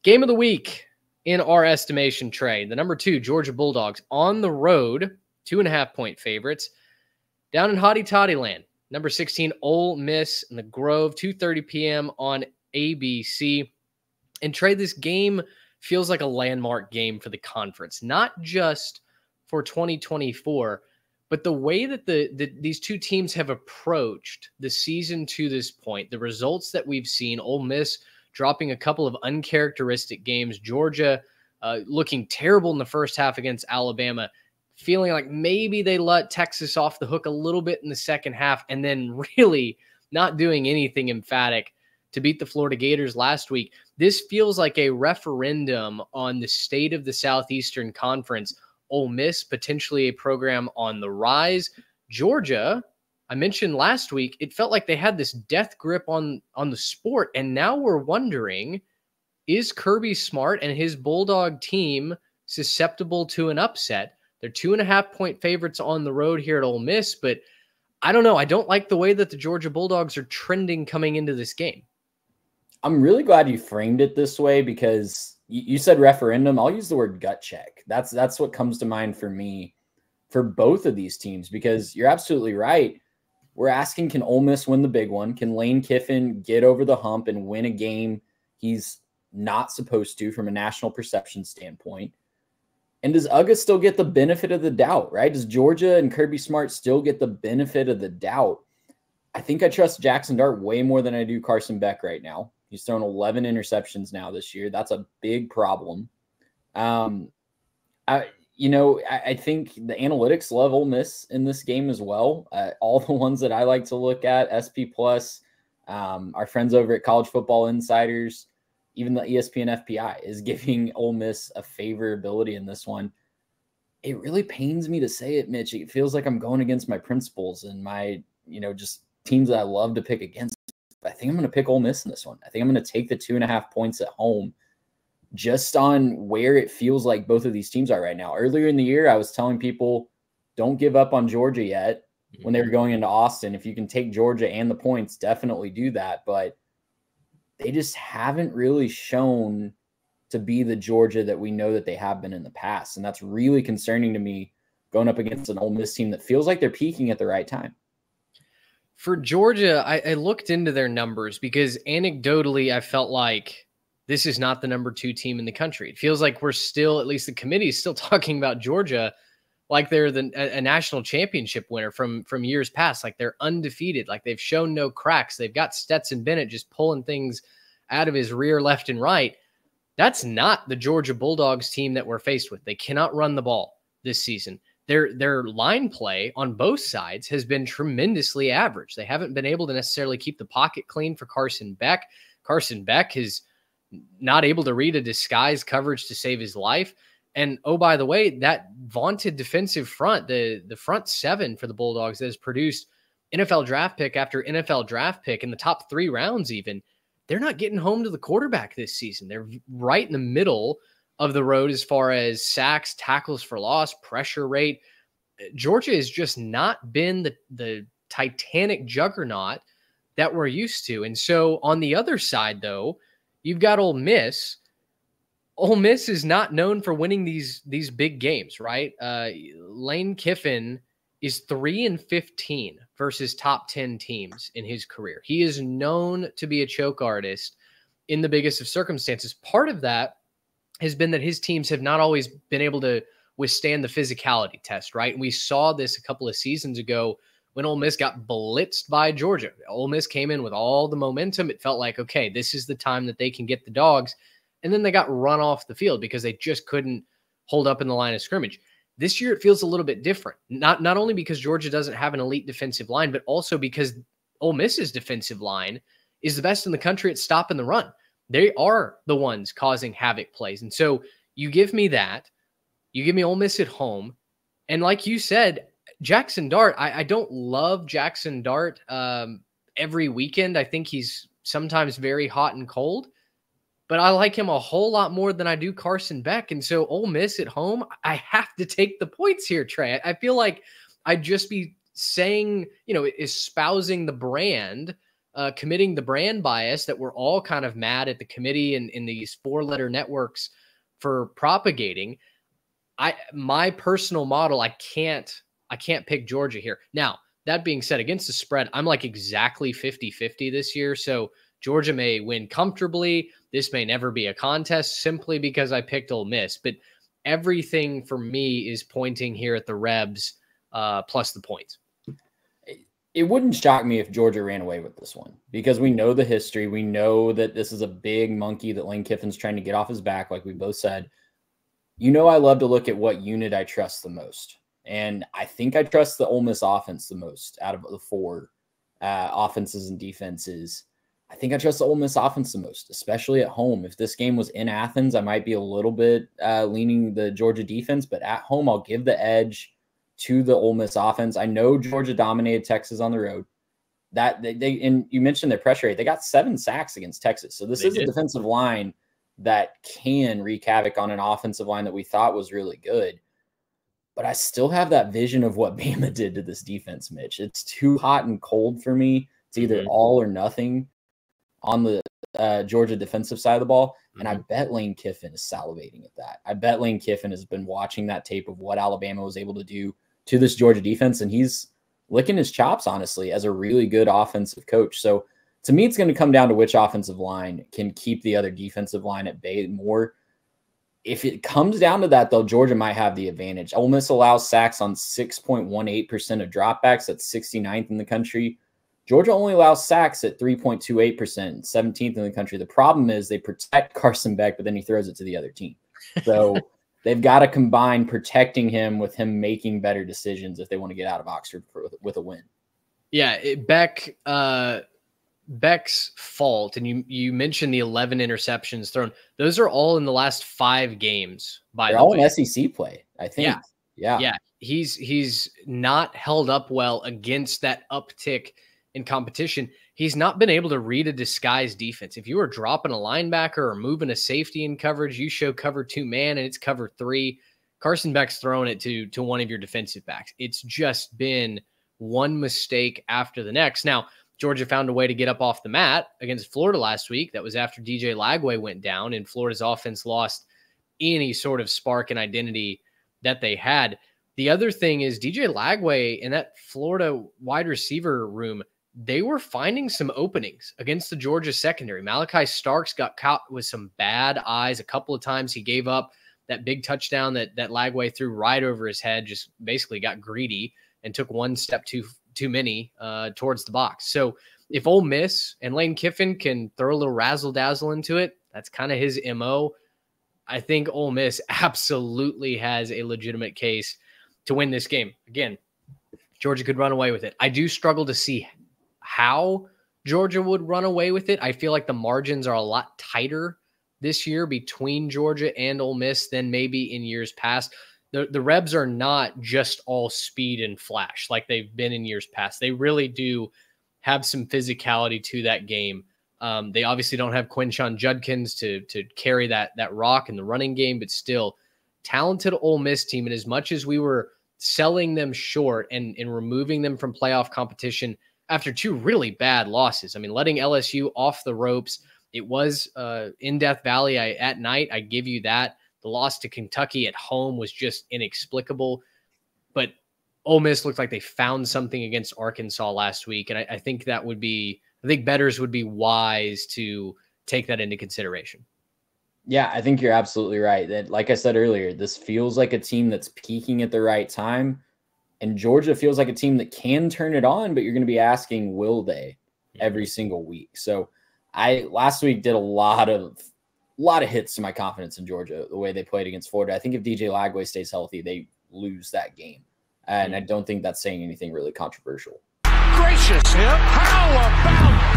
Game of the week in our estimation, Trey. The number 2, Georgia Bulldogs, on the road, 2.5-point favorites. Down in Hotty Toddy Land, number 16, Ole Miss in the Grove, 2:30 p.m. on ABC. And Trey, this game feels like a landmark game for the conference, not just for 2024, but the way that these two teams have approached the season to this point, the results that we've seen, Ole Miss dropping a couple of uncharacteristic games, Georgia looking terrible in the first half against Alabama, feeling like maybe they let Texas off the hook a little bit in the second half, and then really not doing anything emphatic to beat the Florida Gators last week. This feels like a referendum on the state of the Southeastern Conference. Ole Miss, potentially a program on the rise. Georgia, I mentioned last week, it felt like they had this death grip on the sport, and now we're wondering, is Kirby Smart and his Bulldog team susceptible to an upset? They're 2.5-point favorites on the road here at Ole Miss, but I don't know. I don't like the way that the Georgia Bulldogs are trending coming into this game. I'm really glad you framed it this way because you said referendum. I'll use the word gut check. That's what comes to mind for me for both of these teams, because you're absolutely right. We're asking, can Ole Miss win the big one? Can Lane Kiffin get over the hump and win a game he's not supposed to from a national perception standpoint? And does Uga still get the benefit of the doubt, right? Does Georgia and Kirby Smart still get the benefit of the doubt? I think I trust Jackson Dart way more than I do Carson Beck right now. He's thrown 11 interceptions now this year. That's a big problem. I think the analytics love Ole Miss in this game as well. All the ones that I like to look at, SP Plus, our friends over at College Football Insiders, even the ESPN FPI is giving Ole Miss a favorability in this one. It really pains me to say it, Mitch. It feels like I'm going against my principles and my, just teams that I love to pick against. I think I'm going to pick Ole Miss in this one. I think I'm going to take the 2.5 points at home just on where it feels like both of these teams are right now. Earlier in the year, I was telling people, don't give up on Georgia yet when they were going into Austin. If you can take Georgia and the points, definitely do that. But they just haven't really shown to be the Georgia that we know that they have been in the past. And that's really concerning to me going up against an Ole Miss team that feels like they're peaking at the right time. For Georgia, I looked into their numbers because anecdotally, I felt like this is not the number 2 team in the country. It feels like we're still, at least the committee is still talking about Georgia like they're a national championship winner from years past, like they're undefeated, like they've shown no cracks. They've got Stetson Bennett just pulling things out of his rear left and right. That's not the Georgia Bulldogs team that we're faced with. They cannot run the ball this season. Their line play on both sides has been tremendously average. They haven't been able to necessarily keep the pocket clean for Carson Beck. Carson Beck is not able to read a disguise coverage to save his life. And, oh, by the way, that vaunted defensive front, the front 7 for the Bulldogs that has produced NFL draft pick after NFL draft pick in the top 3 rounds even, they're not getting home to the quarterback this season. They're right in the middle of the road as far as sacks, tackles for loss, pressure rate. Georgia has just not been the titanic juggernaut that we're used to. And so on the other side, though, you've got Ole Miss. Ole Miss is not known for winning these big games, right? Lane Kiffin is 3-15 versus top 10 teams in his career. He is known to be a choke artist in the biggest of circumstances. Part of that has been that his teams have not always been able to withstand the physicality test, right? And we saw this a couple of seasons ago when Ole Miss got blitzed by Georgia. Ole Miss came in with all the momentum. It felt like, okay, this is the time that they can get the dogs. And then they got run off the field because they just couldn't hold up in the line of scrimmage. This year, it feels a little bit different. Not only because Georgia doesn't have an elite defensive line, but also because Ole Miss's defensive line is the best in the country at stopping the run. They are the ones causing havoc plays. And so you give me that. You give me Ole Miss at home. And like you said, Jackson Dart, I don't love Jackson Dart every weekend. I think he's sometimes very hot and cold. But I like him a whole lot more than I do Carson Beck. And so Ole Miss at home, I have to take the points here, Trey. I feel like I'd just be saying, espousing the brand committing the brand bias that we're all kind of mad at the committee and in these 4-letter networks for propagating. My personal model, I can't pick Georgia here. Now, that being said, against the spread, I'm like exactly 50-50 this year. So Georgia may win comfortably. This may never be a contest simply because I picked Ole Miss. But everything for me is pointing here at the Rebs plus the points. It wouldn't shock me if Georgia ran away with this one because we know the history. We know that this is a big monkey that Lane Kiffin's trying to get off his back, like we both said. You know, I love to look at what unit I trust the most. And I think I trust the Ole Miss offense the most out of the 4 offenses and defenses. I think I trust the Ole Miss offense the most, especially at home. If this game was in Athens, I might be a little bit leaning the Georgia defense, but at home, I'll give the edge to the Ole Miss offense. I know Georgia dominated Texas on the road. And you mentioned their pressure rate. They got 7 sacks against Texas. So this is a defensive line that can wreak havoc on an offensive line that we thought was really good. But I still have that vision of what Bama did to this defense, Mitch. It's too hot and cold for me. It's either all or nothing on the Georgia defensive side of the ball. And I bet Lane Kiffin is salivating at that. I bet Lane Kiffin has been watching that tape of what Alabama was able to do to this Georgia defense. And he's licking his chops, honestly, as a really good offensive coach. So to me, it's going to come down to which offensive line can keep the other defensive line at bay more. If it comes down to that, though, Georgia might have the advantage. Ole Miss allows sacks on 6.18% of dropbacks. That's 69th in the country. Georgia only allows sacks at 3.28%, 17th in the country. The problem is they protect Carson Beck, but then he throws it to the other team. So they've got to combine protecting him with him making better decisions if they want to get out of Oxford with a win. Yeah, Beck's fault, and you mentioned the 11 interceptions thrown. Those are all in the last 5 games. They're all in SEC play, I think. Yeah. He's not held up well against that uptick in competition. He's not been able to read a disguise defense. If you are dropping a linebacker or moving a safety in coverage, you show cover 2 man and it's cover 3. Carson Beck's throwing it to one of your defensive backs. It's just been one mistake after the next. Now, Georgia found a way to get up off the mat against Florida last week. That was after DJ Lagway went down and Florida's offense lost any sort of spark and identity that they had. The other thing is DJ Lagway in that Florida wide receiver room, they were finding some openings against the Georgia secondary. Malachi Starks got caught with some bad eyes a couple of times. He gave up that big touchdown that Lagway threw right over his head, just basically got greedy and took one step too many towards the box. So if Ole Miss and Lane Kiffin can throw a little razzle-dazzle into it, that's kind of his MO. I think Ole Miss absolutely has a legitimate case to win this game. Again, Georgia could run away with it. I do struggle to see how Georgia would run away with it. I feel like the margins are a lot tighter this year between Georgia and Ole Miss than maybe in years past. The Rebs are not just all speed and flash like they've been in years past. They really do have some physicality to that game. They obviously don't have Quinshon Judkins to carry that rock in the running game, but still talented Ole Miss team. And as much as we were selling them short and removing them from playoff competition after 2 really bad losses, I mean, letting LSU off the ropes, it was in Death Valley at night. I give you that. The loss to Kentucky at home was just inexplicable. But Ole Miss looked like they found something against Arkansas last week. And I think bettors would be wise to take that into consideration. Yeah, I think you're absolutely right. That, like I said earlier, this feels like a team that's peaking at the right time. And Georgia feels like a team that can turn it on, but you're going to be asking, will they, every single week? So I last week did a lot of hits to my confidence in Georgia, the way they played against Florida. I think if DJ Lagway stays healthy, they lose that game. And I don't think that's saying anything really controversial. Gracious, how about